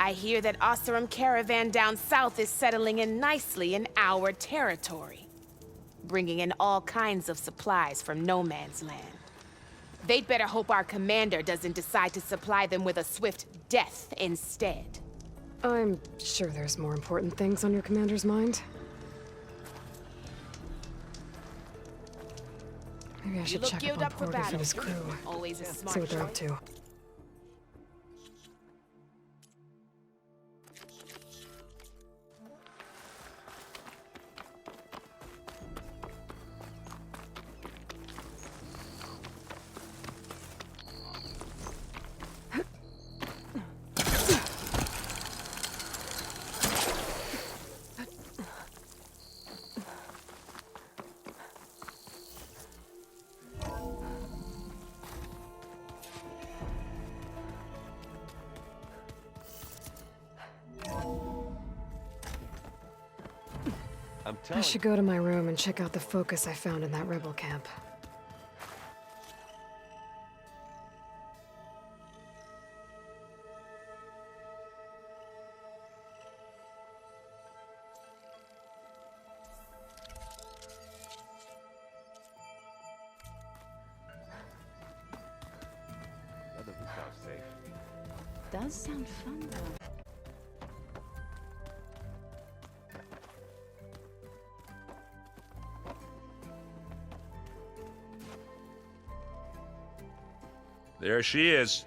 I hear that Oseram caravan down south is settling in nicely in our territory, bringing in all kinds of supplies from no man's land. They'd better hope our commander doesn't decide to supply them with a swift death instead. I'm sure there's more important things on your commander's mind. Maybe I should check up on Porter and his crew. Always a smart See what they're up to. I should go to my room and check out the focus I found in that rebel camp. That doesn't sound safe. Does sound fun though. There she is.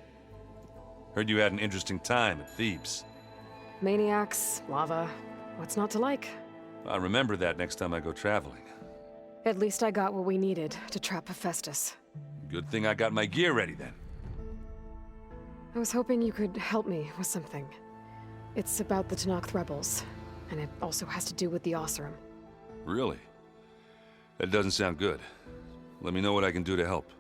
Heard you had an interesting time at Thebes. Maniacs, lava, what's not to like? I'll remember that next time I go traveling. At least I got what we needed to trap Hephaestus. Good thing I got my gear ready then. I was hoping you could help me with something. It's about the Tenakth rebels, and it also has to do with the Oseram. Really? That doesn't sound good. Let me know what I can do to help.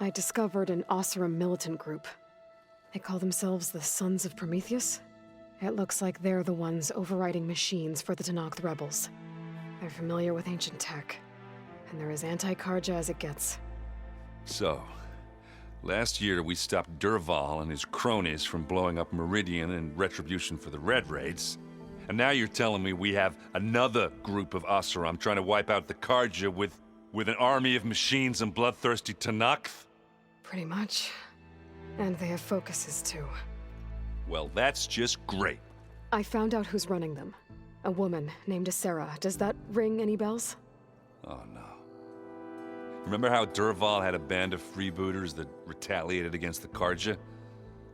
I discovered an Oseram militant group. They call themselves the Sons of Prometheus. It looks like they're the ones overriding machines for the Tenakth rebels. They're familiar with ancient tech, and they're as anti-Karja as it gets. So, last year we stopped Durval and his cronies from blowing up Meridian in retribution for the Red Raids. And now you're telling me we have another group of Oseram trying to wipe out the Karja with an army of machines and bloodthirsty Tenakth? Pretty much. And they have focuses too. Well, that's just great. I found out who's running them. A woman named Sarah. Does that ring any bells? Oh no. Remember how Durval had a band of freebooters that retaliated against the Karja?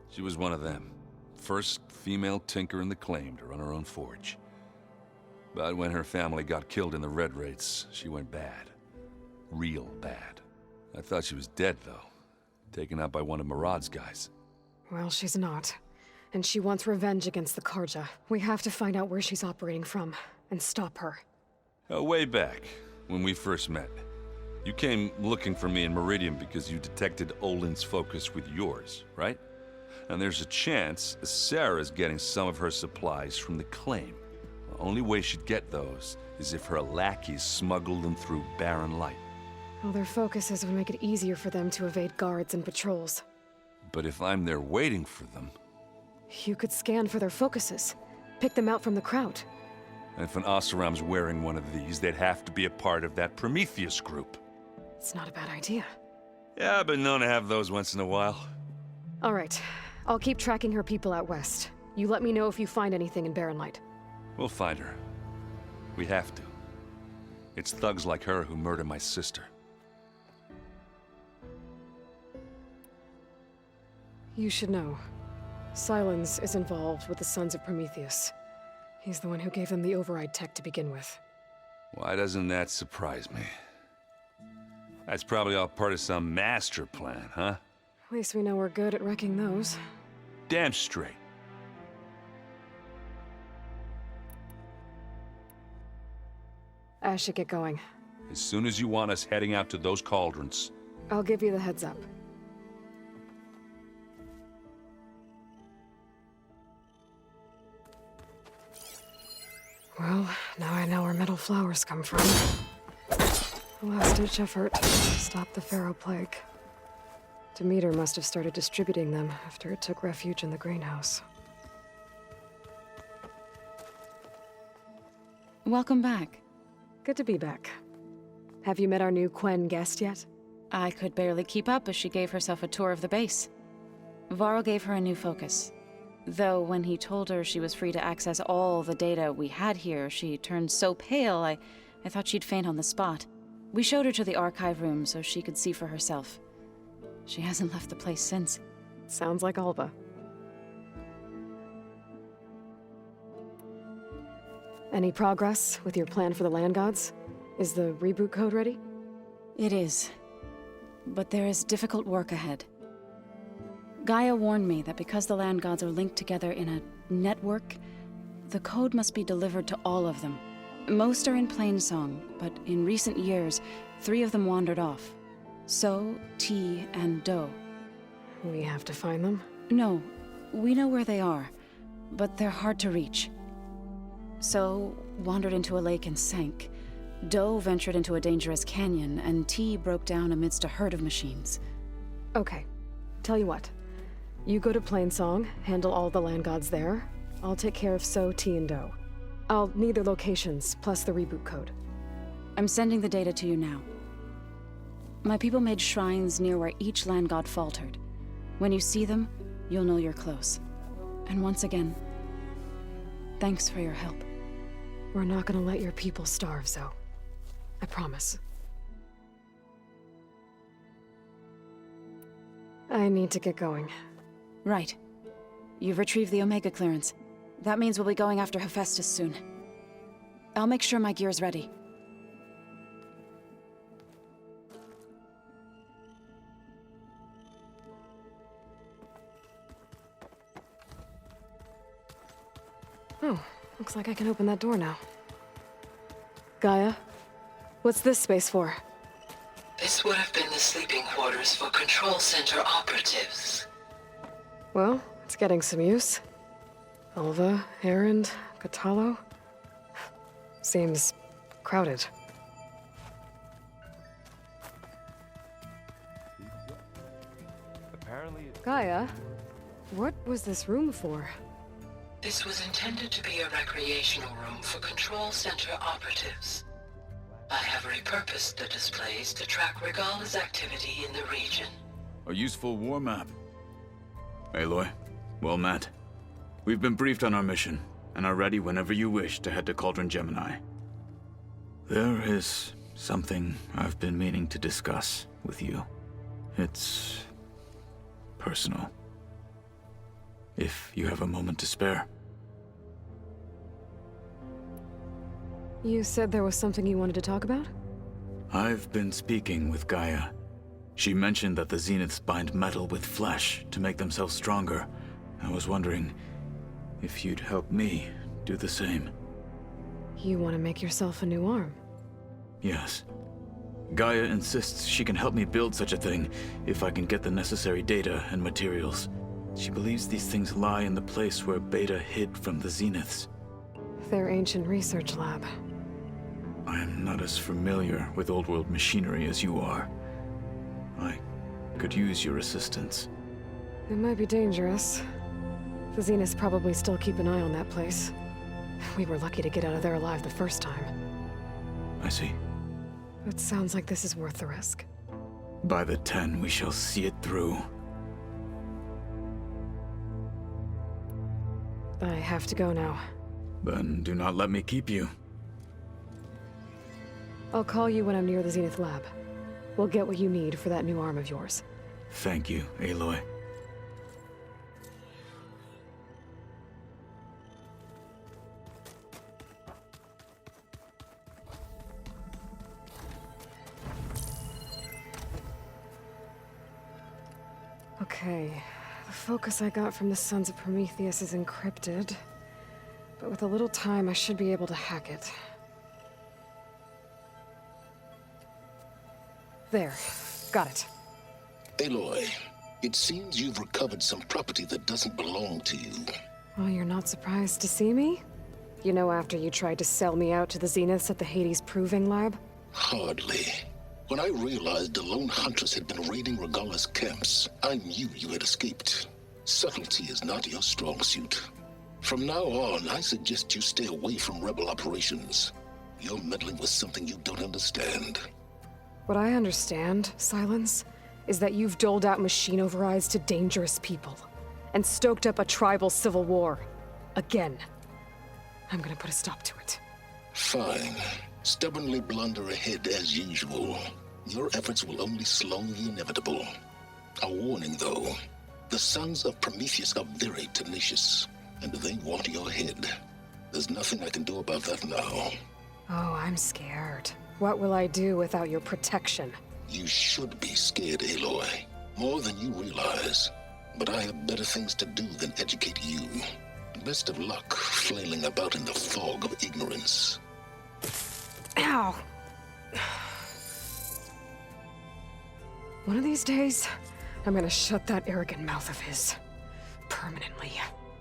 She was one of them. First female tinker in the claim to run her own forge. But when her family got killed in the Red Raids, she went bad. Real bad. I thought she was dead, though. Taken out by one of Murad's guys. Well, she's not. And she wants revenge against the Karja. We have to find out where she's operating from, and stop her. Way back, when we first met. You came looking for me in Meridian because you detected Olin's focus with yours, right? And there's a chance Sarah's getting some of her supplies from the claim. The only way she'd get those is if her lackeys smuggled them through barren light. Well, their focuses would make it easier for them to evade guards and patrols. But if I'm there waiting for them... You could scan for their focuses. Pick them out from the crowd. And if an Oseram's wearing one of these, they'd have to be a part of that Prometheus group. It's not a bad idea. Yeah, I've been known to have those once in a while. All right. I'll keep tracking her people out west. You let me know if you find anything in Barren Light. We'll find her. We have to. It's thugs like her who murder my sister. You should know. Silence is involved with the Sons of Prometheus. He's the one who gave them the override tech to begin with. Why doesn't that surprise me? That's probably all part of some master plan, huh? At least we know we're good at wrecking those. Damn straight. I should get going. As soon as you want us heading out to those cauldrons. I'll give you the heads up. Well, now I know where metal flowers come from. A last-ditch effort to stop the Pharaoh plague. Demeter must have started distributing them after it took refuge in the greenhouse. Welcome back. Good to be back. Have you met our new Quen guest yet? I could barely keep up as she gave herself a tour of the base. Varl gave her a new focus. Though when he told her she was free to access all the data we had here, she turned so pale I thought she'd faint on the spot. We showed her to the archive room so she could see for herself. She hasn't left the place since. Sounds like Alva. Any progress with your plan for the land gods? Is the reboot code ready? It is. But there is difficult work ahead. Gaia warned me that because the land gods are linked together in a network, the code must be delivered to all of them. Most are in plainsong, but in recent years, 3 of them wandered off. So, T, and Do. We have to find them? No, we know where they are, but they're hard to reach. So, wandered into a lake and sank. Do ventured into a dangerous canyon, and T broke down amidst a herd of machines. Okay. Tell you what. You go to Plainsong, handle all the land gods there. I'll take care of So, T, and Do. I'll need their locations, plus the reboot code. I'm sending the data to you now. My people made shrines near where each land god faltered. When you see them, you'll know you're close. And once again, thanks for your help. We're not gonna let your people starve, Zoe. I promise. I need to get going. Right. You've retrieved the Omega clearance. That means we'll be going after Hephaestus soon. I'll make sure my gear's ready. Oh, looks like I can open that door now. Gaia, what's this space for? This would have been the sleeping quarters for Control Center operatives. Well, it's getting some use. Alva, Erend, Catalo. Seems crowded. Gaia, what was this room for? This was intended to be a recreational room for Control Center operatives. I have repurposed the displays to track Regala's activity in the region. A useful war map. Aloy, well met. We've been briefed on our mission, and are ready whenever you wish to head to Cauldron Gemini. There is something I've been meaning to discuss with you. It's personal. If you have a moment to spare. You said there was something you wanted to talk about? I've been speaking with Gaia. She mentioned that the Zeniths bind metal with flesh to make themselves stronger. I was wondering if you'd help me do the same. You want to make yourself a new arm? Yes. Gaia insists she can help me build such a thing if I can get the necessary data and materials. She believes these things lie in the place where Beta hid from the Zeniths. Their ancient research lab. I am not as familiar with old-world machinery as you are. I could use your assistance. It might be dangerous. The Zeniths probably still keep an eye on that place. We were lucky to get out of there alive the first time. I see. It sounds like this is worth the risk. By the 10, we shall see it through. I have to go now. Then do not let me keep you. I'll call you when I'm near the Zenith lab. We'll get what you need for that new arm of yours. Thank you, Aloy. Okay. The focus I got from the Sons of Prometheus is encrypted. But with a little time, I should be able to hack it. There. Got it. Aloy, it seems you've recovered some property that doesn't belong to you. Oh, you're not surprised to see me? You know, after you tried to sell me out to the Zeniths at the Hades Proving Lab? Hardly. When I realized the lone hunters had been raiding Regala's camps, I knew you had escaped. Subtlety is not your strong suit. From now on, I suggest you stay away from rebel operations. You're meddling with something you don't understand. What I understand, Silence, is that you've doled out machine overrides to dangerous people, and stoked up a tribal civil war. Again. I'm gonna put a stop to it. Fine. Stubbornly blunder ahead as usual. Your efforts will only slow the inevitable. A warning, though. The Sons of Prometheus are very tenacious, and they want your head. There's nothing I can do about that now. Oh, I'm scared. What will I do without your protection? You should be scared, Aloy. More than you realize. But I have better things to do than educate you. Best of luck flailing about in the fog of ignorance. Ow! One of these days, I'm gonna shut that arrogant mouth of his. Permanently.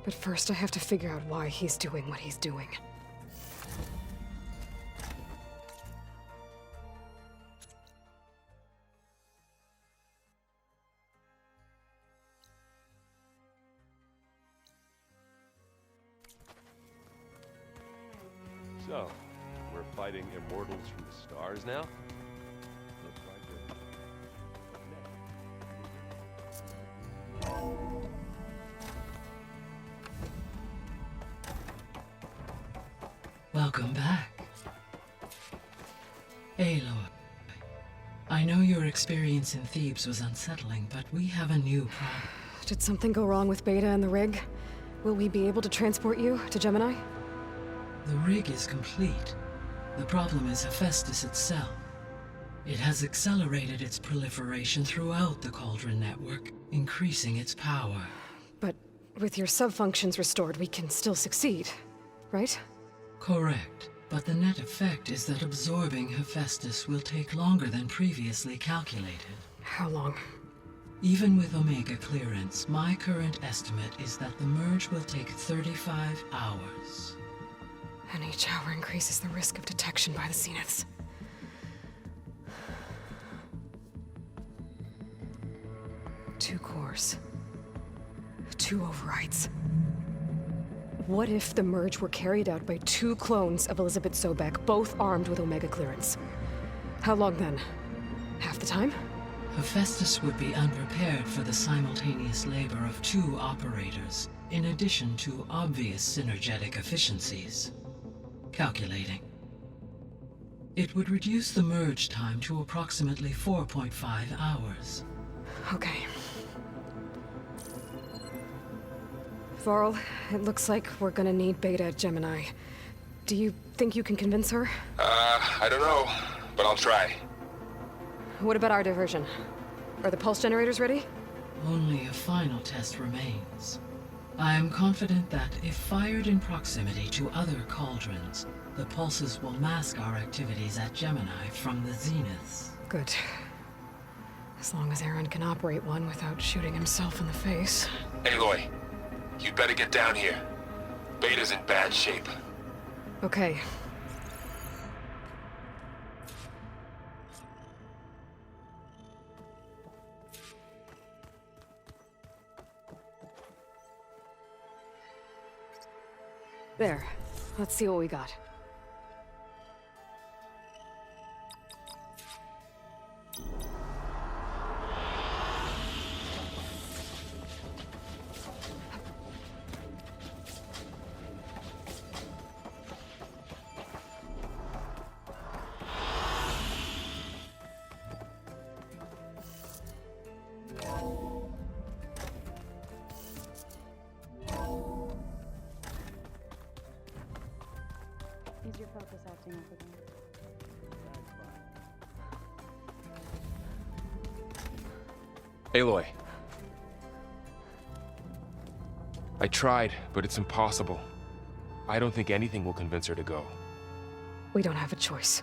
But first I have to figure out why he's doing what he's doing. So, we're fighting immortals from the stars now? Looks like Welcome back. Aloy. I know your experience in Thebes was unsettling, but we have a new problem. Did something go wrong with Beta and the rig? Will we be able to transport you to Gemini? The rig is complete. The problem is Hephaestus itself. It has accelerated its proliferation throughout the Cauldron network, increasing its power. But with your sub-functions restored, we can still succeed, right? Correct. But the net effect is that absorbing Hephaestus will take longer than previously calculated. How long? Even with Omega clearance, my current estimate is that the merge will take 35 hours. And each hour increases the risk of detection by the Zeniths. Two cores. Two overrides. What if the merge were carried out by two clones of Elizabeth Sobek, both armed with Omega clearance? How long then? Half the time? Hephaestus would be unprepared for the simultaneous labor of two operators, in addition to obvious synergetic efficiencies. Calculating. It would reduce the merge time to approximately 4.5 hours. Okay. Varl, it looks like we're gonna need Beta at Gemini. Do you think you can convince her? I don't know, but I'll try. What about our diversion? Are the pulse generators ready? Only a final test remains. I am confident that if fired in proximity to other cauldrons, the pulses will mask our activities at Gemini from the zeniths. Good. As long as Aaron can operate one without shooting himself in the face. Aloy, you'd better get down here. Beta's in bad shape. Okay. There. Let's see what we got. Is your focus acting up again? Aloy. I tried, but it's impossible. I don't think anything will convince her to go. We don't have a choice.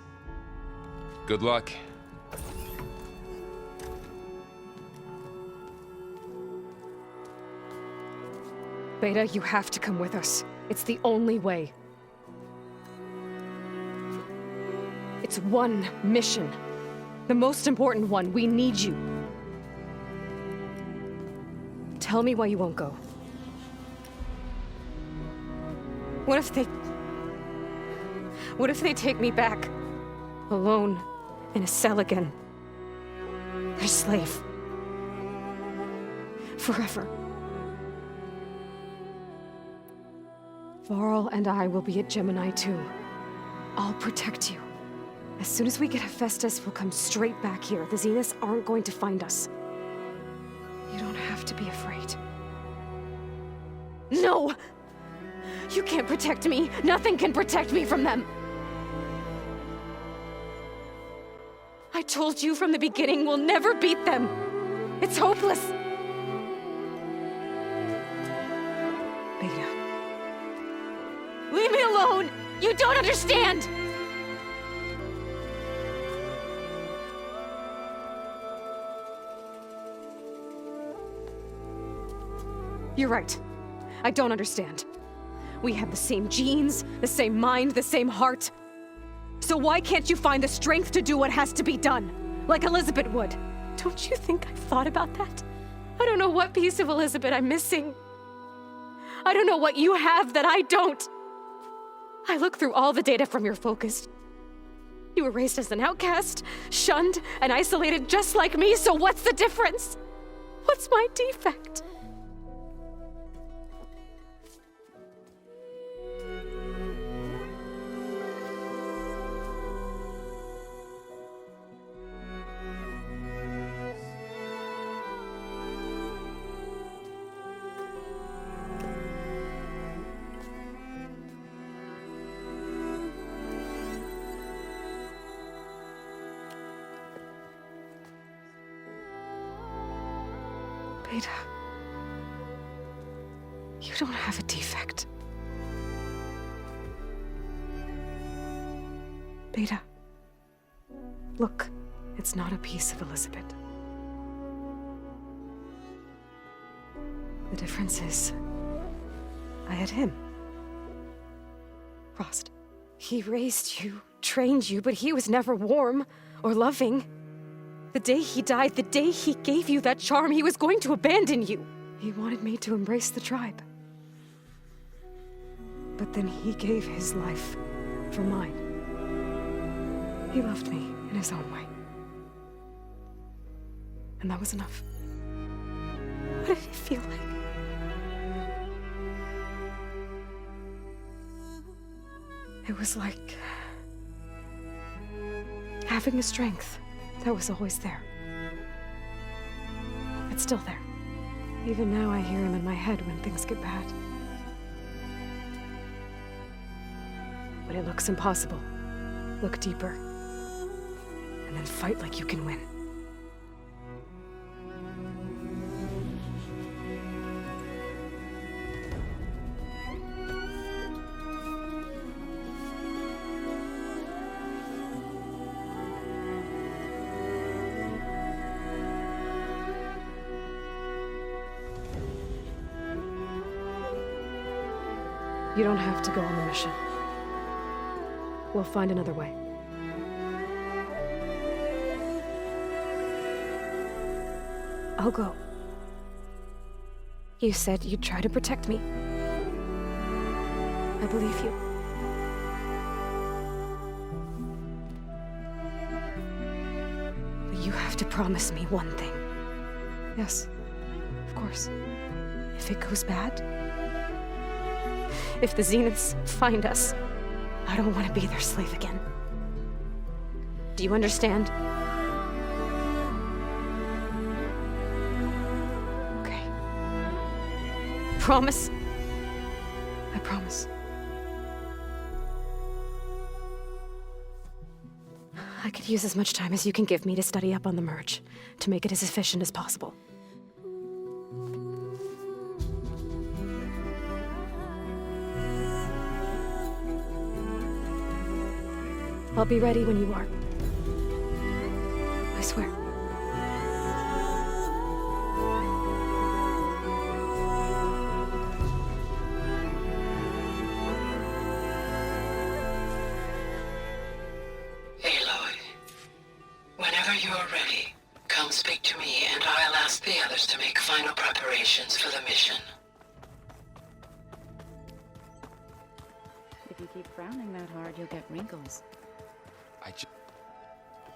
Good luck. Beta, you have to come with us. It's the only way. It's one mission. The most important one. We need you. Tell me why you won't go. What if they take me back? Alone, in a cell again. Their slave. Forever. Varl and I will be at Gemini too. I'll protect you. As soon as we get Hephaestus, we'll come straight back here. The Zeniths aren't going to find us. You don't have to be afraid. No! You can't protect me. Nothing can protect me from them. I told you from the beginning we'll never beat them. It's hopeless. Beta. Leave me alone! You don't understand! You're right. I don't understand. We have the same genes, the same mind, the same heart. So why can't you find the strength to do what has to be done? Like Elizabeth would. Don't you think I've thought about that? I don't know what piece of Elizabeth I'm missing. I don't know what you have that I don't. I look through all the data from your focus. You were raised as an outcast, shunned, and isolated just like me, so what's the difference? What's my defect? Beta, you don't have a defect. Beta, look, it's not a piece of Elizabeth. The difference is, I had him. Frost. He raised you, trained you, but he was never warm or loving. The day he died, the day he gave you that charm, he was going to abandon you. He wanted me to embrace the tribe. But then he gave his life for mine. He loved me in his own way. And that was enough. What did it feel like? It was like having a strength that was always there. It's still there. Even now I hear him in my head when things get bad. When it looks impossible, look deeper. And then fight like you can win. You don't have to go on the mission. We'll find another way. I'll go. You said you'd try to protect me. I believe you. But you have to promise me one thing. Yes, of course. If it goes bad, if the Zeniths find us, I don't want to be their slave again. Do you understand? Okay. Promise? I promise. I could use as much time as you can give me to study up on the merge, to make it as efficient as possible. I'll be ready when you are. I swear. Aloy, whenever come speak to me, and I'll ask the others to make final preparations for the mission. If you keep frowning that hard, you'll get wrinkles.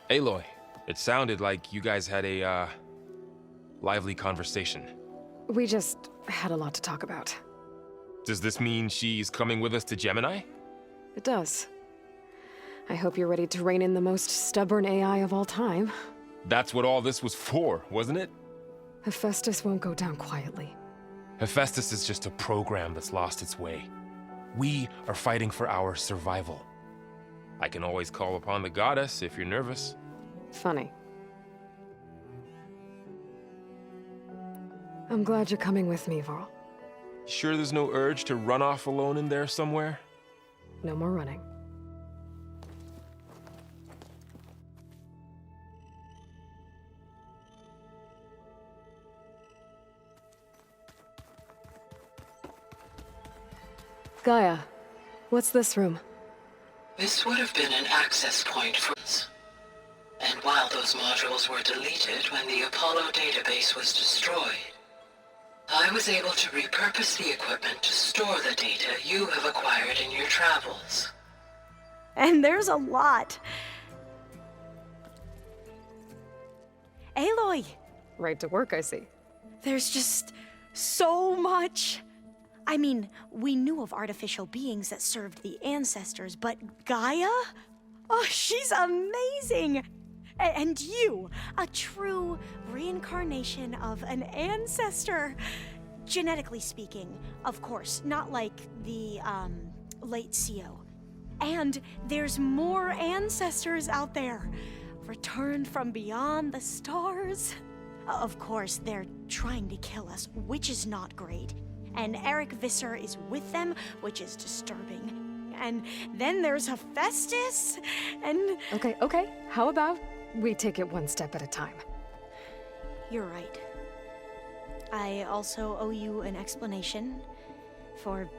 Aloy, it sounded like you guys had a, lively conversation. We just had a lot to talk about. Does this mean she's coming with us to Gemini? It does. I hope you're ready to rein in the most stubborn AI of all time. That's what all this was for, wasn't it? Hephaestus won't go down quietly. Hephaestus is just a program that's lost its way. We are fighting for our survival. I can always call upon the goddess if you're nervous. Funny. I'm glad you're coming with me, Varl. Sure there's no urge to run off alone in there somewhere? No more running. Gaia, what's this room? This would have been an access point for us. And while those modules were deleted when the Apollo database was destroyed, I was able to repurpose the equipment to store the data you have acquired in your travels. And there's a lot. Aloy! Right to work, I see. There's just so much. I mean, we knew of artificial beings that served the ancestors, but Gaia? Oh, she's amazing! And you, a true reincarnation of an ancestor. Genetically speaking, of course, not like the, late CO. And there's more ancestors out there, returned from beyond the stars. Of course, they're trying to kill us, which is not great. And Eric Visser is with them, which is disturbing. And then there's Hephaestus, and... Okay. How about we take it one step at a time? You're right. I also owe you an explanation for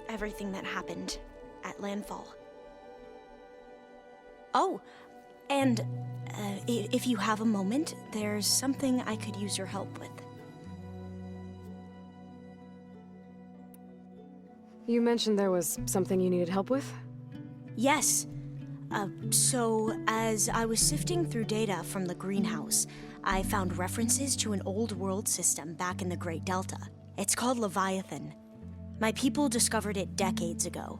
everything that happened at Landfall. Oh, and if you have a moment, there's something I could use your help with. You mentioned there was something you needed help with? Yes. So, as I was sifting through data from the greenhouse, I found references to an old world system back in the Great Delta. It's called Leviathan. My people discovered it decades ago.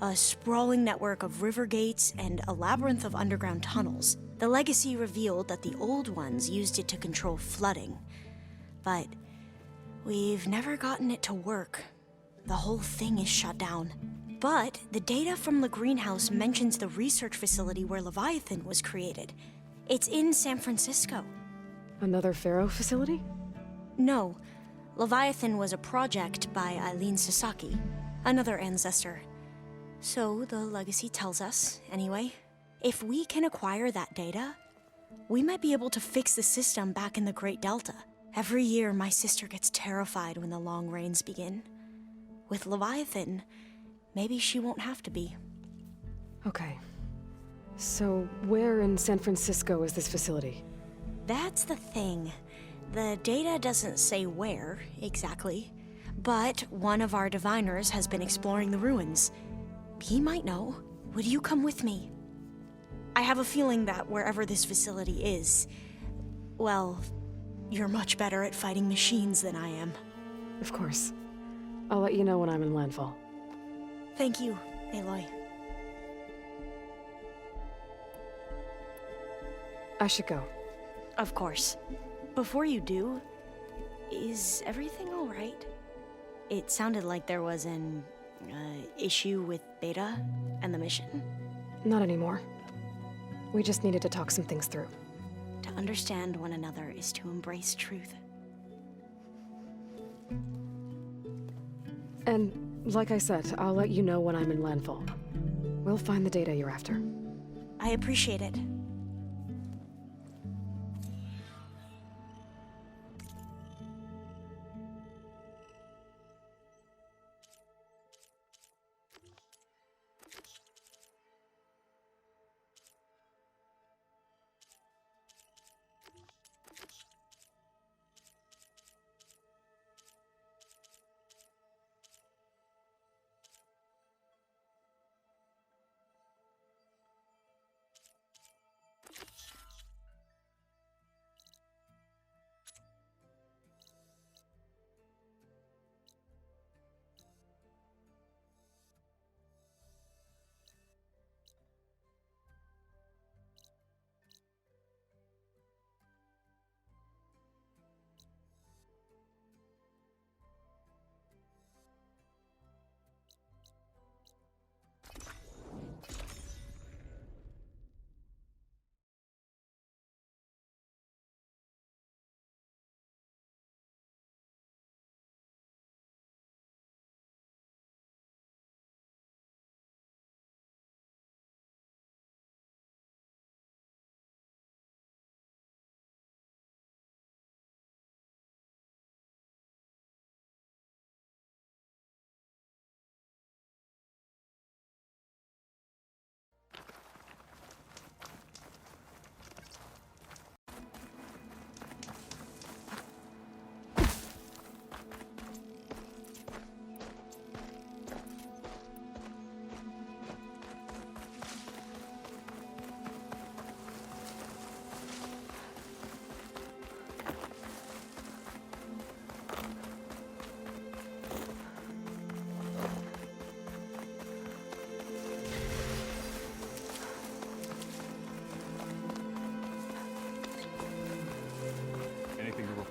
A sprawling network of river gates and a labyrinth of underground tunnels. The legacy revealed that the old ones used it to control flooding. But we've never gotten it to work. The whole thing is shut down. But the data from the greenhouse mentions the research facility where Leviathan was created. It's in San Francisco. Another Pharaoh facility? No. Leviathan was a project by Eileen Sasaki, another ancestor. So the legacy tells us, anyway, if we can acquire that data, we might be able to fix the system back in the Great Delta. Every year, my sister gets terrified when the long rains begin. With Leviathan, maybe she won't have to be. Okay. So, where in San Francisco is this facility? That's the thing. The data doesn't say where, exactly. But one of our diviners has been exploring the ruins. He might know. Would you come with me? I have a feeling that wherever this facility is, well, you're much better at fighting machines than I am. Of course. I'll let you know when I'm in landfall. Thank you, Aloy. I should go. Of course. Before you do, is everything all right? It sounded like there was an issue with Beta and the mission. Not anymore. We just needed to talk some things through. To understand one another is to embrace truth. And, like I said, I'll let you know when I'm in landfall. We'll find the data you're after. I appreciate it.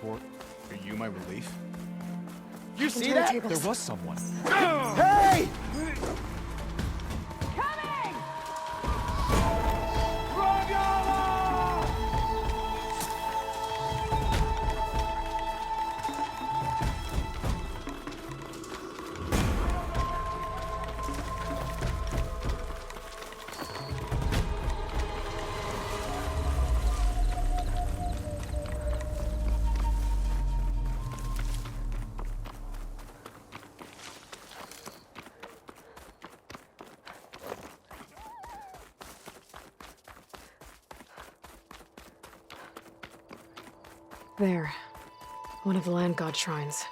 support? Are you my relief? You see that? There was someone. Hey! There. One of the land god shrines.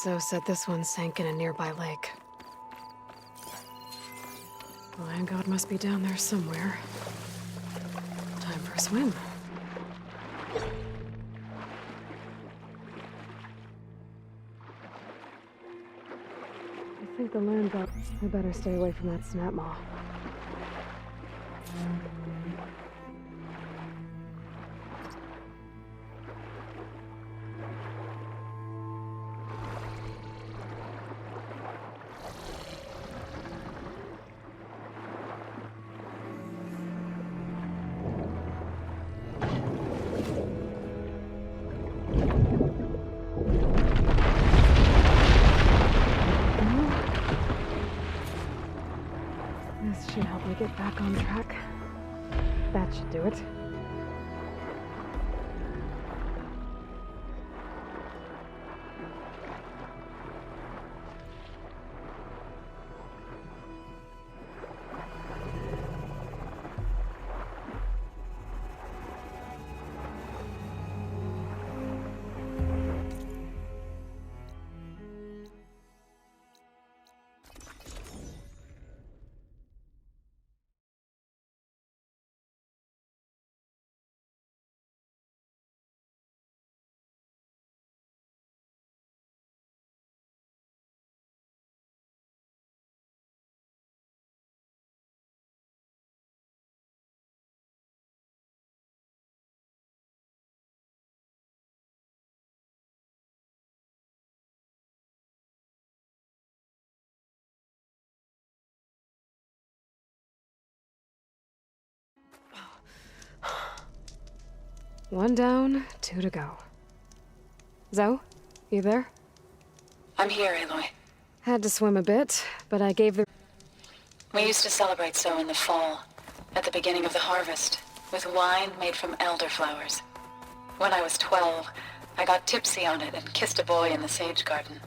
Zoe said this one sank in a nearby lake. The land god must be down there somewhere. Time for a swim. I think the land god... I better stay away from that snap maw. This should help me get back on track. That should do it. One down, 2 to go. Zoe, you there? I'm here, Aloy. Had to swim a bit, but I gave the... We used to celebrate so in the fall, at the beginning of the harvest, with wine made from elderflowers. When I was 12, I got tipsy on it and kissed a boy in the sage garden.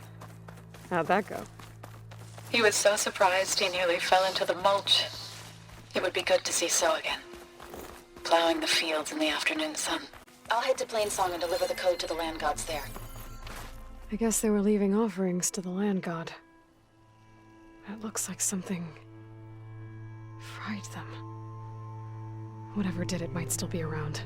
How'd that go? He was so surprised he nearly fell into the mulch. It would be good to see So again, plowing the fields in the afternoon sun. I'll head to Plainsong and deliver the code to the land gods there. I guess they were leaving offerings to the land god. It looks like something... fried them. Whatever did it might still be around.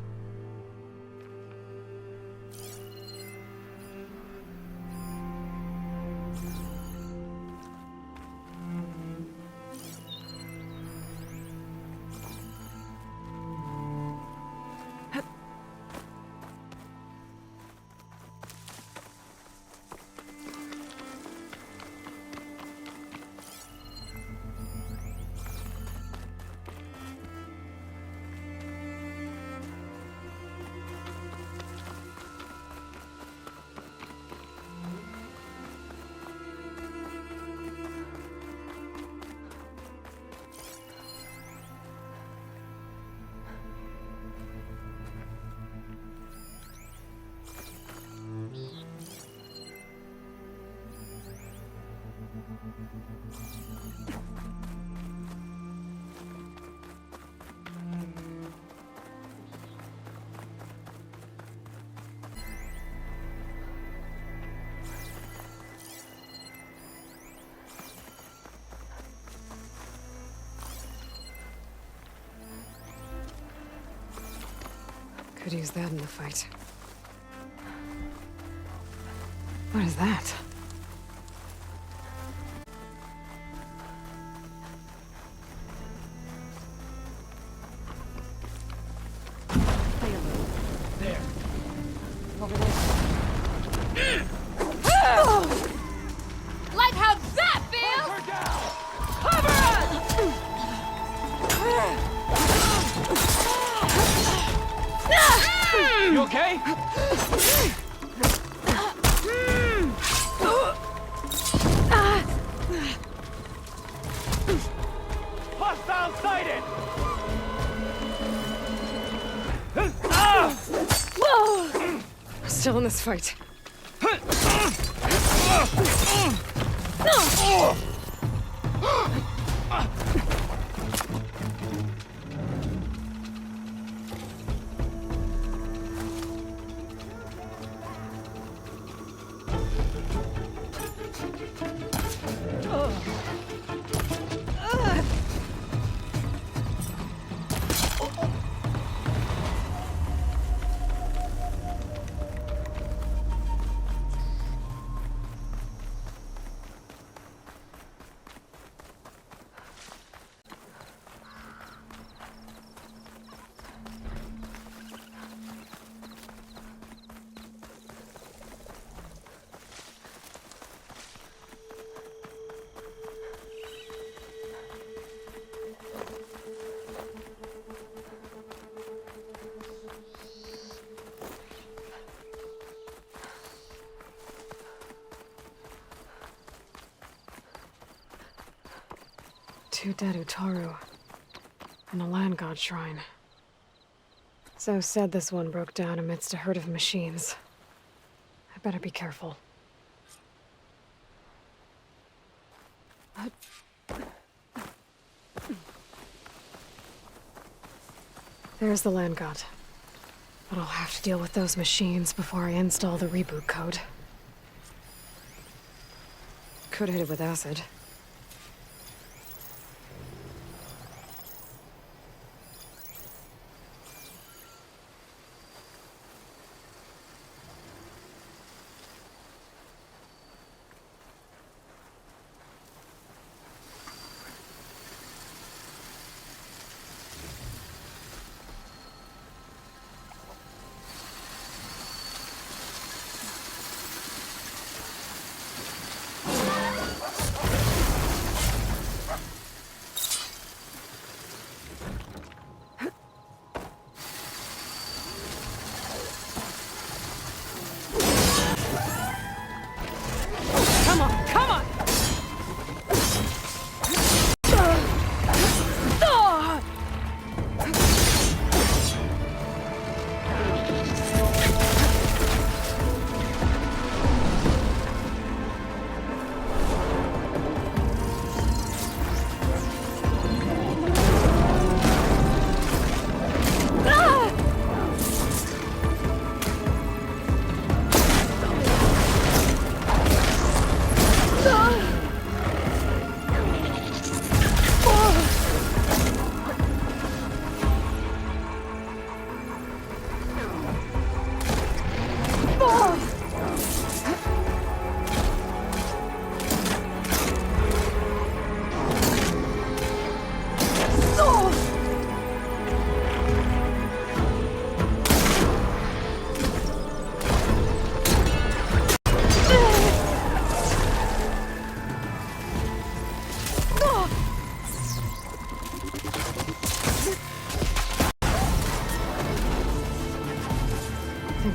Could use that in the fight. What is that? There. Over You okay? Hostile sighted! We're still in this fight. Two dead Utaru, and a land god shrine. So said this one broke down amidst a herd of machines. I better be careful. There's the land god. But I'll have to deal with those machines before I install the reboot code. Could hit it with acid.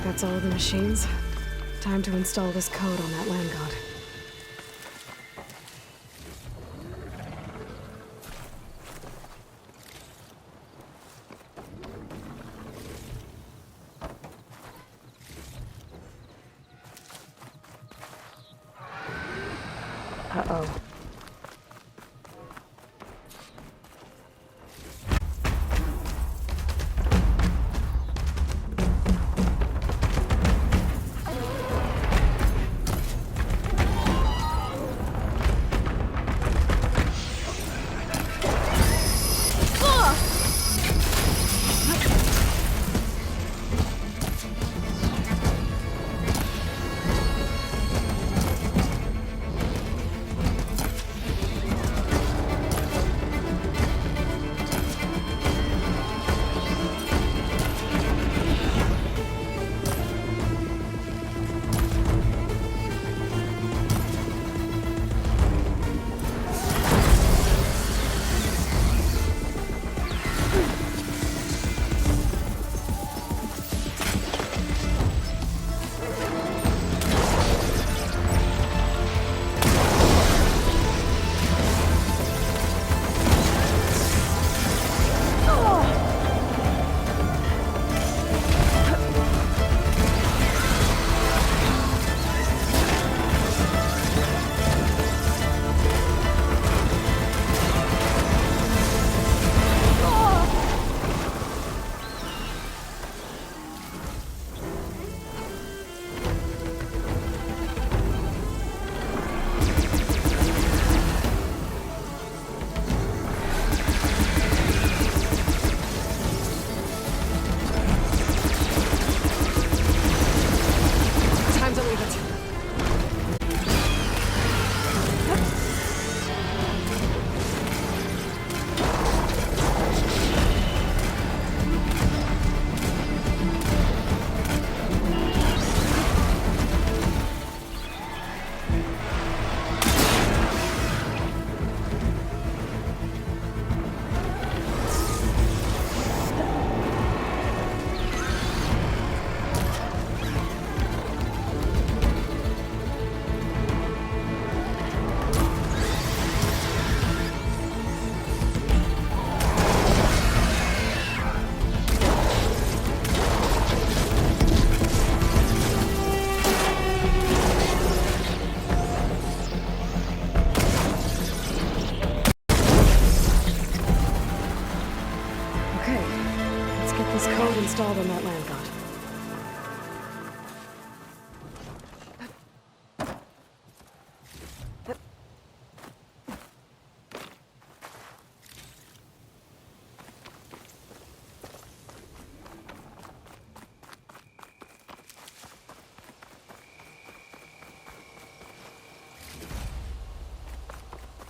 That's all the machines. Time to install this code on that land god. Uh-oh.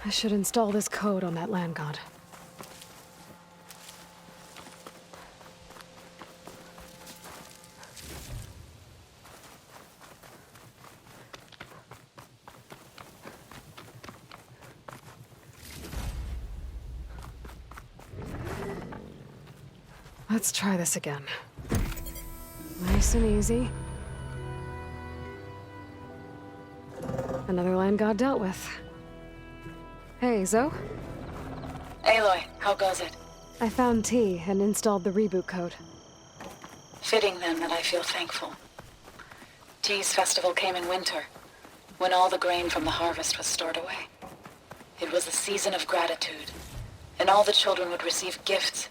I should install this code on that land god. Let's try this again. Nice and easy. Another land god dealt with. Hey, Zoe? Aloy, how goes it? I found T and installed the reboot code. Fitting then that I feel thankful. T's festival came in winter, when all the grain from the harvest was stored away. It was a season of gratitude, and all the children would receive gifts.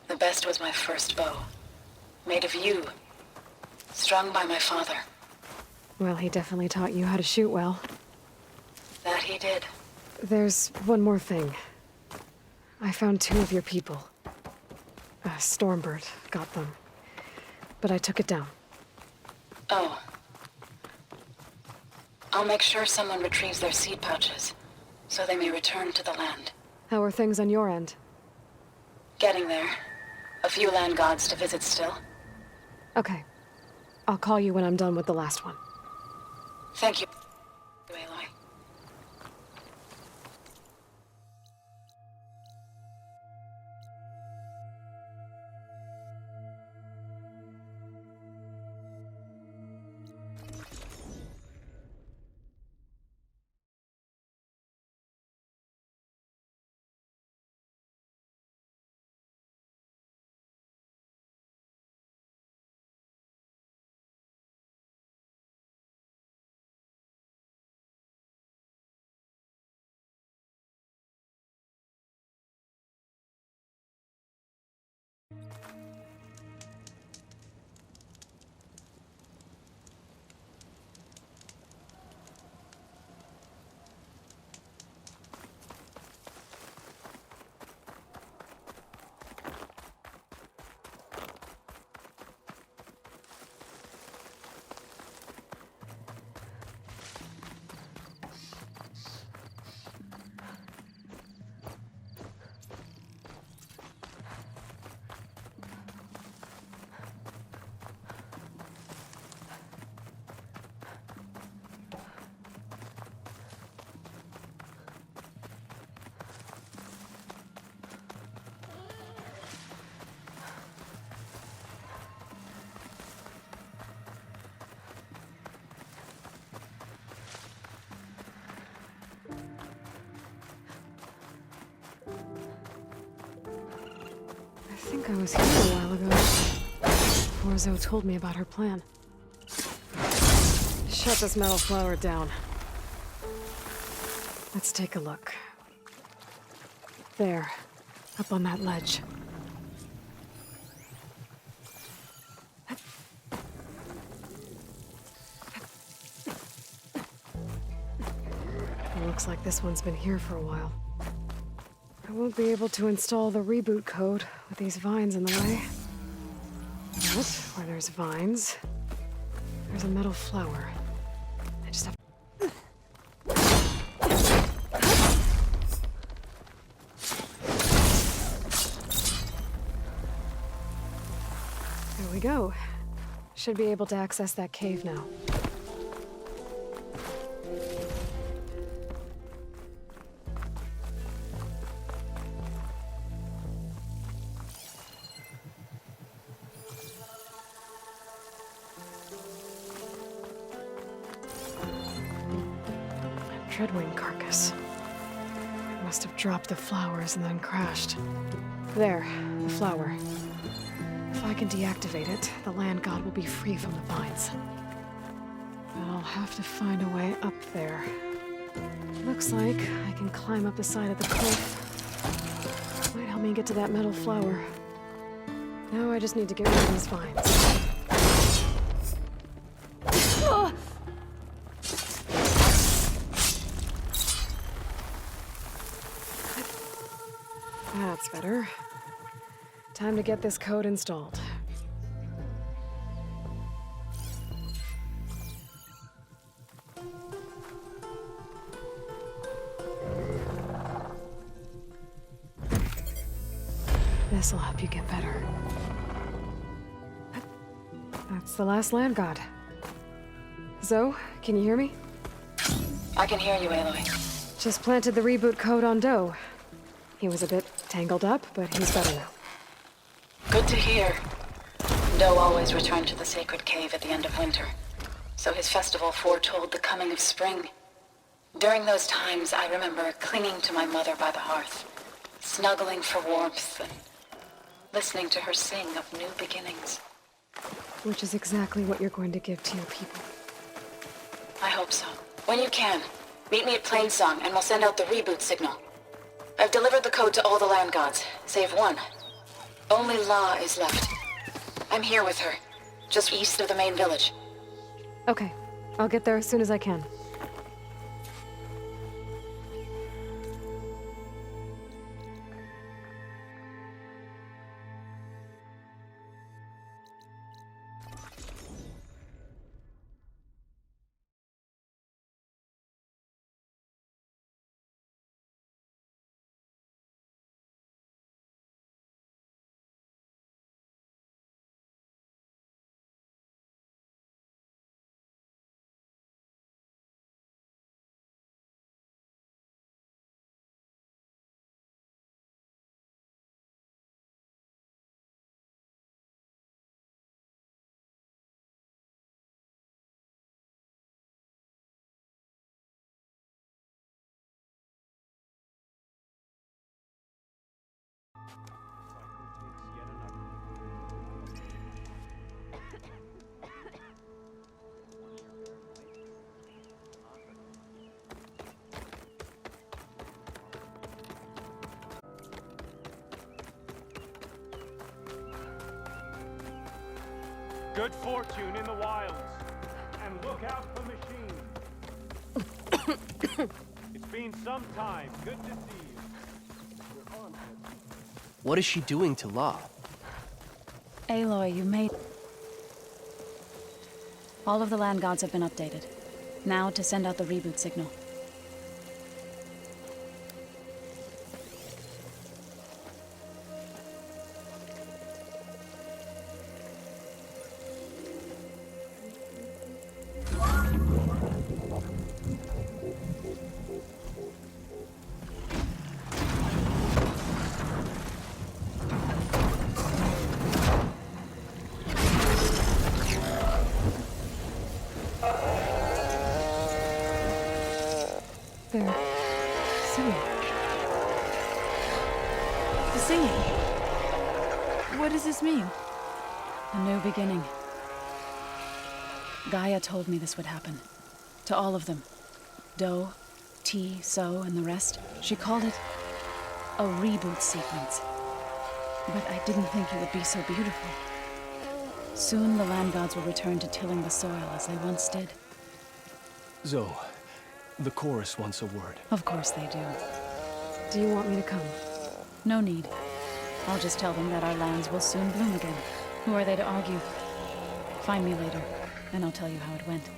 The best was my first bow, made of yew, strung by my father. Well, he definitely taught you how to shoot well. That he did. There's one more thing. I found 2 of your people. A Stormbird got them, but I took it down. Oh. I'll make sure someone retrieves their seed pouches, so they may return to the land. How are things on your end? Getting there. A few land gods to visit still. Okay. I'll call you when I'm done with the last one. Thank you, Aloy. I think I was here a while ago, before Zoe told me about her plan. Shut this metal flower down. Let's take a look. There, up on that ledge. It looks like this one's been here for a while. I won't be able to install the reboot code with these vines in the way. But where there's vines, there's a metal flower. I just have to... There we go. Should be able to access that cave now. Treadwing carcass. Must have dropped the flowers and then crashed. There, the flower. If I can deactivate it, the land god will be free from the vines. But I'll have to find a way up there. Looks like I can climb up the side of the cliff. Might help me get to that metal flower. Now I just need to get rid of these vines. That's better. Time to get this code installed. This'll help you get better. That's the last land god. Zoe, can you hear me? I can hear you, Aloy. Just planted the reboot code on Doe. He was a bit tangled up, but he's better now. Good to hear. Doe always returned to the sacred cave at the end of winter, so his festival foretold the coming of spring. During those times, I remember clinging to my mother by the hearth, snuggling for warmth, and listening to her sing of new beginnings. Which is exactly what you're going to give to your people. I hope so. When you can, meet me at Plainsong and we'll send out the reboot signal. I've delivered the code to all the land gods, save one. Only La is left. I'm here with her, just east of the main village. Okay, I'll get there as soon as I can. Good fortune in the wilds. And look out for machines. It's been some time. Good to see you. What is she doing to La? Aloy, you made... All of the land gods have been updated. Now to send out the reboot signal. They're singing. The singing? What does this mean? A new beginning. Gaia told me this would happen. To all of them. Doe, T, So, and the rest. She called it a reboot sequence. But I didn't think it would be so beautiful. Soon the land gods will return to tilling the soil as they once did. Zoe, the chorus wants a word. Of course they do. Do you want me to come? No need. I'll just tell them that our lands will soon bloom again. Who are they to argue? Find me later, and I'll tell you how it went.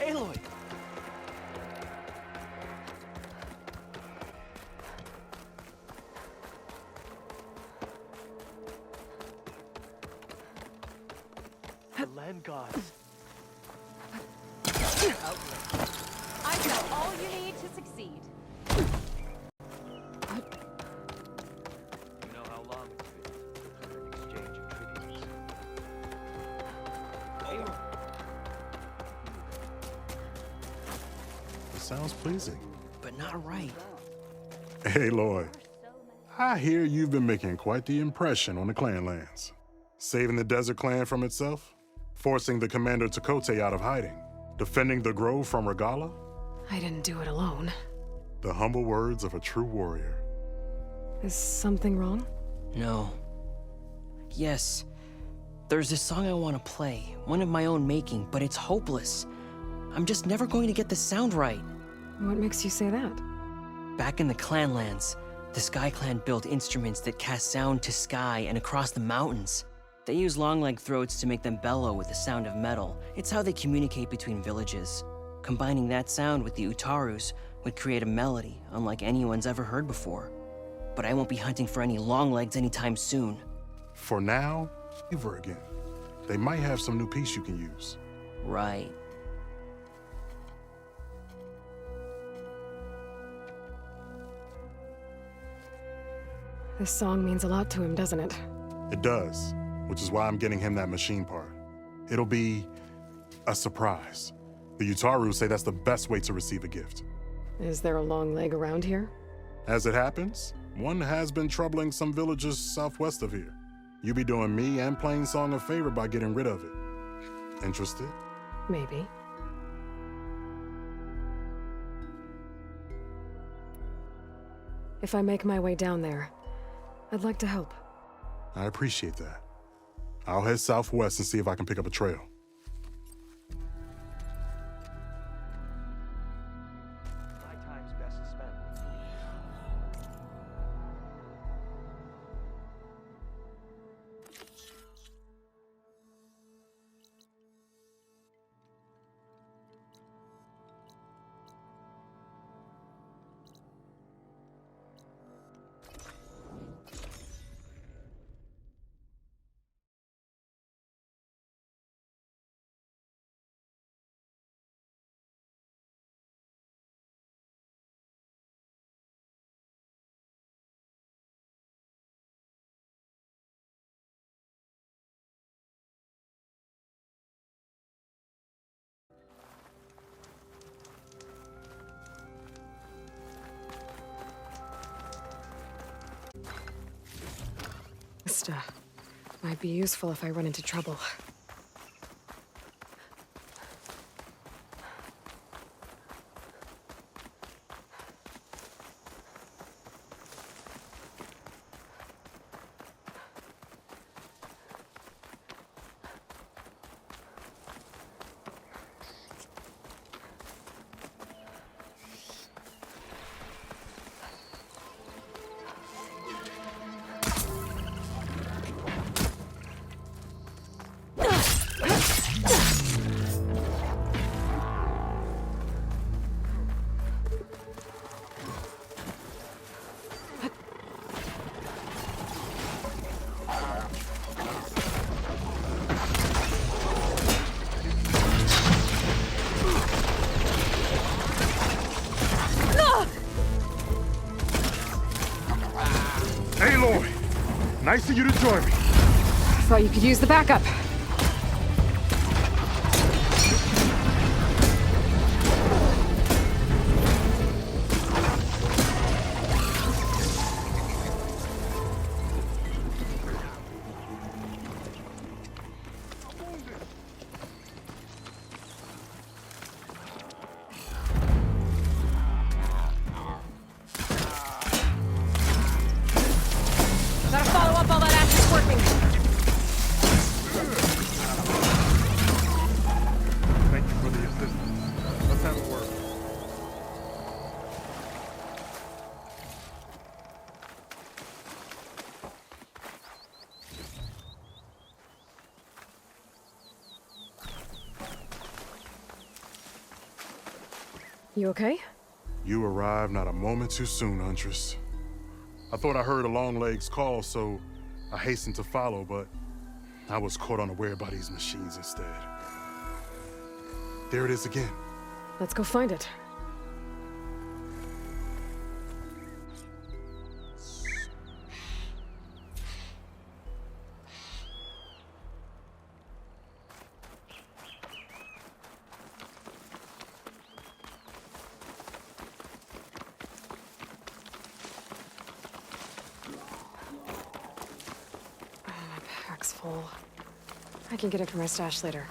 Aloy! The land gods. I've got all you need to succeed. You know how long it's been for an exchange of tributes. Sounds pleasing. But not right. Aloy, I hear you've been making quite the impression on the clan lands. Saving the desert clan from itself, forcing the commander Takote out of hiding, defending the grove from Regala. I didn't do it alone. The humble words of a true warrior. Is something wrong? No. Yes. There's this song I want to play, one of my own making, but it's hopeless. I'm just never going to get the sound right. What makes you say that? Back in the Clanlands, the Sky Clan built instruments that cast sound to sky and across the mountains. They use long-leg throats to make them bellow with the sound of metal. It's how they communicate between villages. Combining that sound with the Utarus would create a melody unlike anyone's ever heard before. But I won't be hunting for any longlegs anytime soon. For now, ever again. They might have some new piece you can use. Right. This song means a lot to him, doesn't it? It does, which is why I'm getting him that machine part. It'll be a surprise. The Utaru say that's the best way to receive a gift. Is there a long leg around here? As it happens, one has been troubling some villages southwest of here. You be doing me and Plainsong a favor by getting rid of it. Interested? Maybe. If I make my way down there, I'd like to help. I appreciate that. I'll head southwest and see if I can pick up a trail. My time's best spent. This might be useful if I run into trouble. Aloy! Nice of you to join me. Thought you could use the backup. Gotta follow up all that active working. Thank you for the assistance. Let's have a word. You okay? You arrived not a moment too soon, Huntress. I thought I heard a Longlegs call, so I hastened to follow, but I was caught unaware by these machines instead. There it is again. Let's go find it. Full. I can get it from my stash later.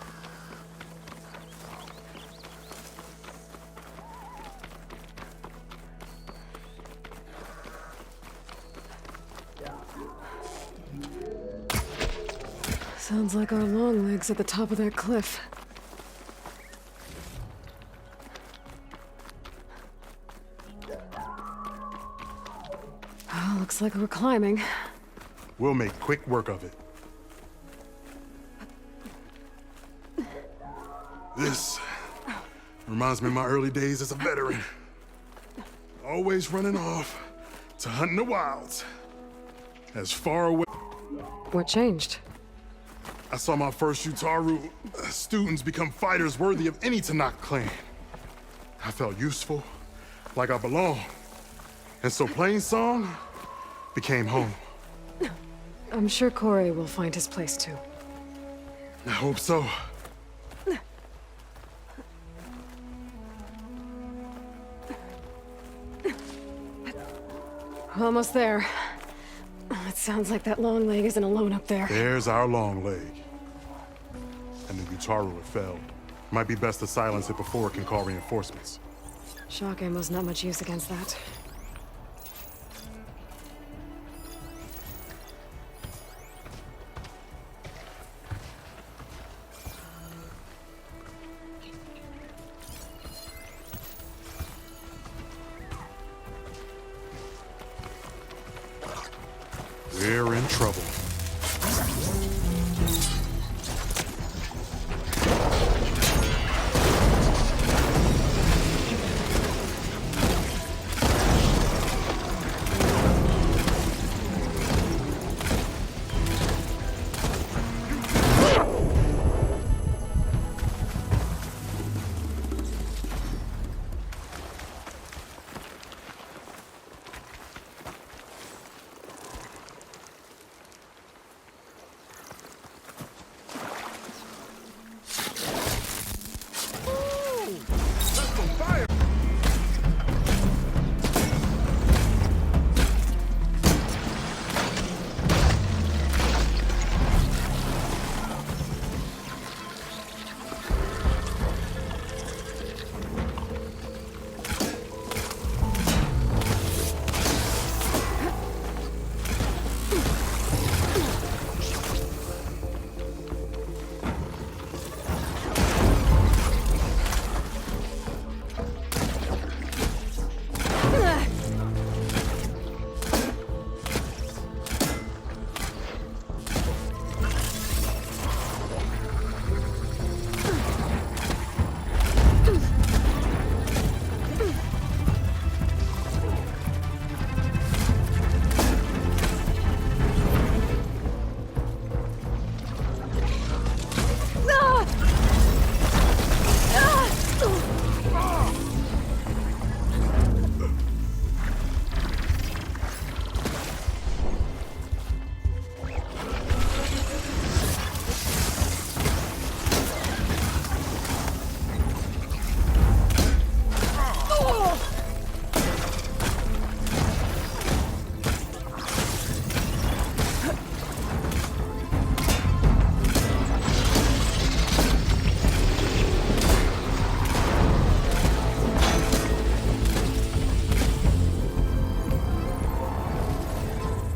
Sounds like our long legs at the top of that cliff. Oh, looks like we're climbing. We'll make quick work of it. This reminds me of my early days as a veteran. Always running off to hunt in the wilds. As far away. What changed? I saw my first Utaru students become fighters worthy of any Tanakh clan. I felt useful, like I belonged. And so Plainsong became home. I'm sure Corey will find his place too. I hope so. Almost there. It sounds like that long leg isn't alone up there. There's our long leg. And the Utaru it fell. Might be best to silence it before it can call reinforcements. Shock ammo's not much use against that. We're in trouble.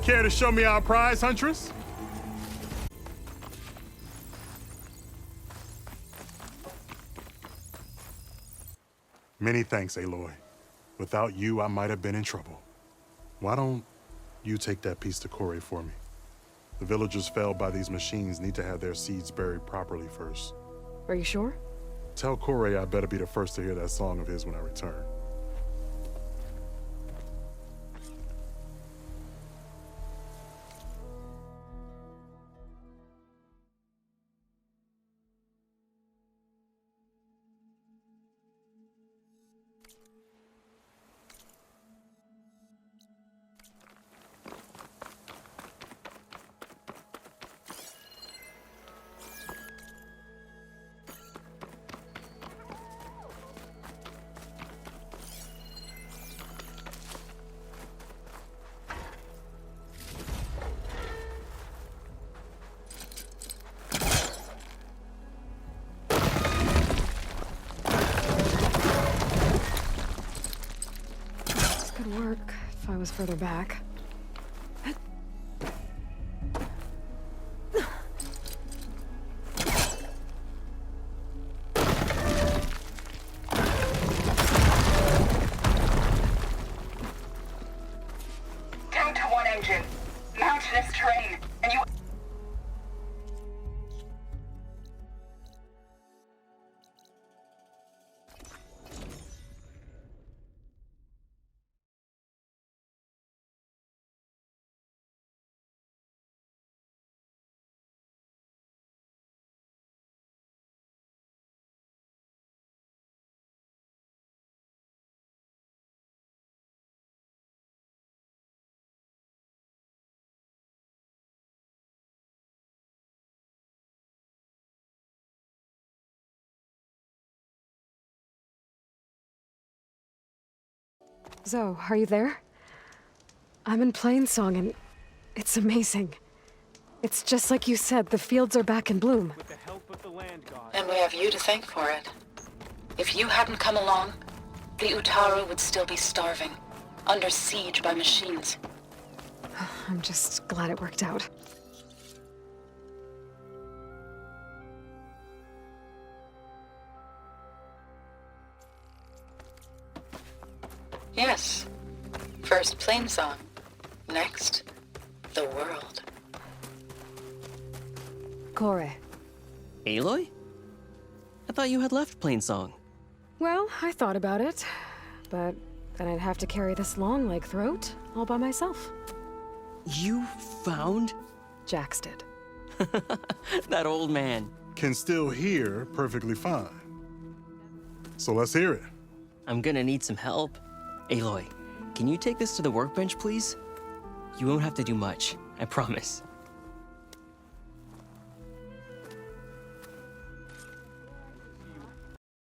Care to show me our prize, Huntress? Many thanks, Aloy. Without you, I might have been in trouble. Why don't you take that piece to Corey for me? The villagers felled by these machines need to have their seeds buried properly first. Are you sure? Tell Corey I better be the first to hear that song of his when I return. Work if I was further back. Zoe, are you there? I'm in Plainsong and it's amazing. It's just like you said, the fields are back in bloom. With the help of the land god. And we have you to thank for it. If you hadn't come along, the Utaru would still be starving, under siege by machines. I'm just glad it worked out. Yes. First Plainsong. Next, the world. Kore. Aloy? I thought you had left Plainsong. Well, I thought about it, but then I'd have to carry this long leg throat all by myself. You found? Jax did. That old man. Can still hear perfectly fine. So let's hear it. I'm gonna need some help. Aloy, can you take this to the workbench, please? You won't have to do much, I promise.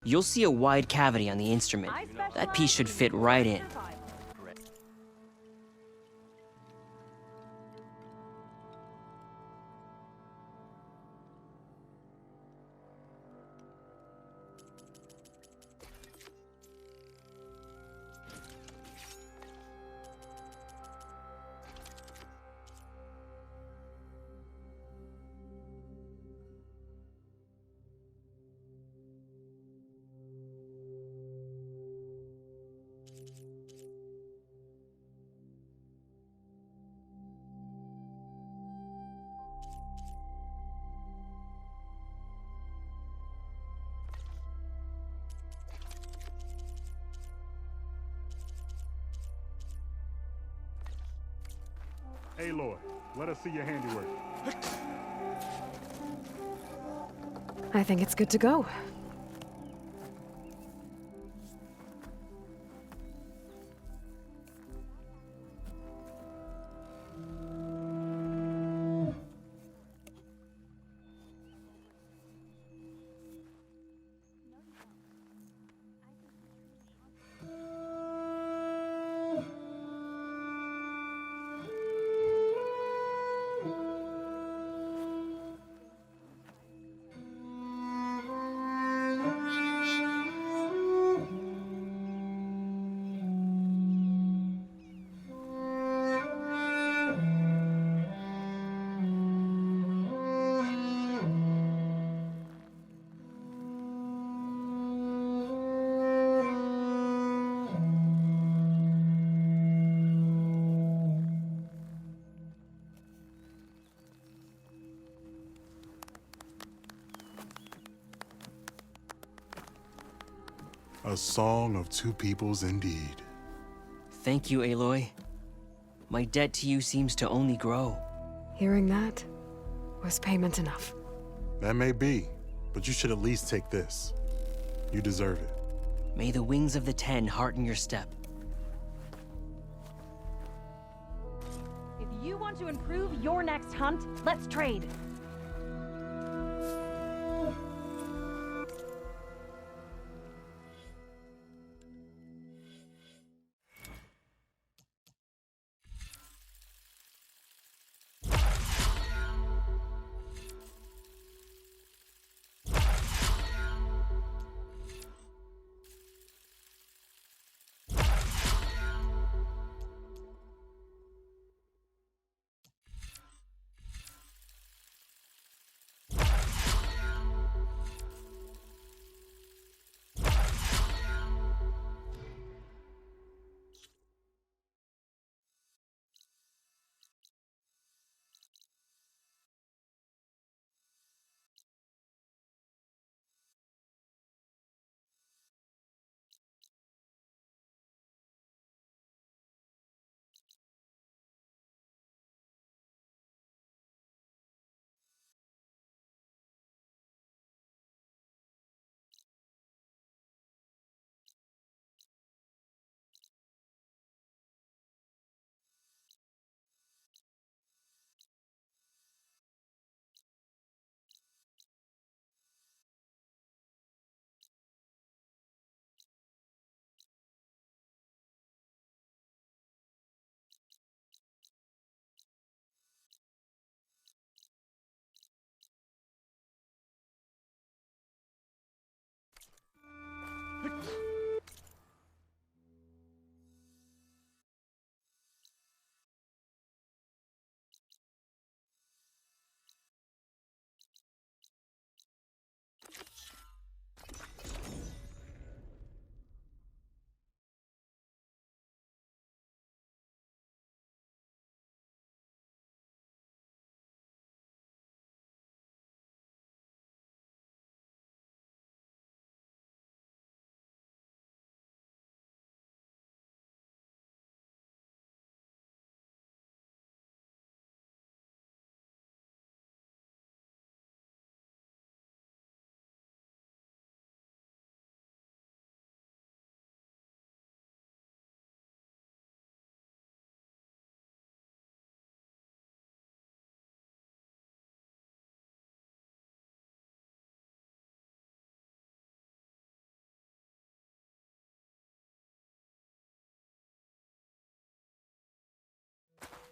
You'll see a wide cavity on the instrument. That piece should fit right in. Aloy, let us see your handiwork. I think it's good to go. A song of two peoples indeed. Thank you, Aloy. My debt to you seems to only grow. Hearing that was payment enough. That may be, but you should at least take this. You deserve it. May the wings of the Ten hearten your step. If you want to improve your next hunt, let's trade.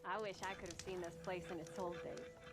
I wish I could have seen this place in its old days.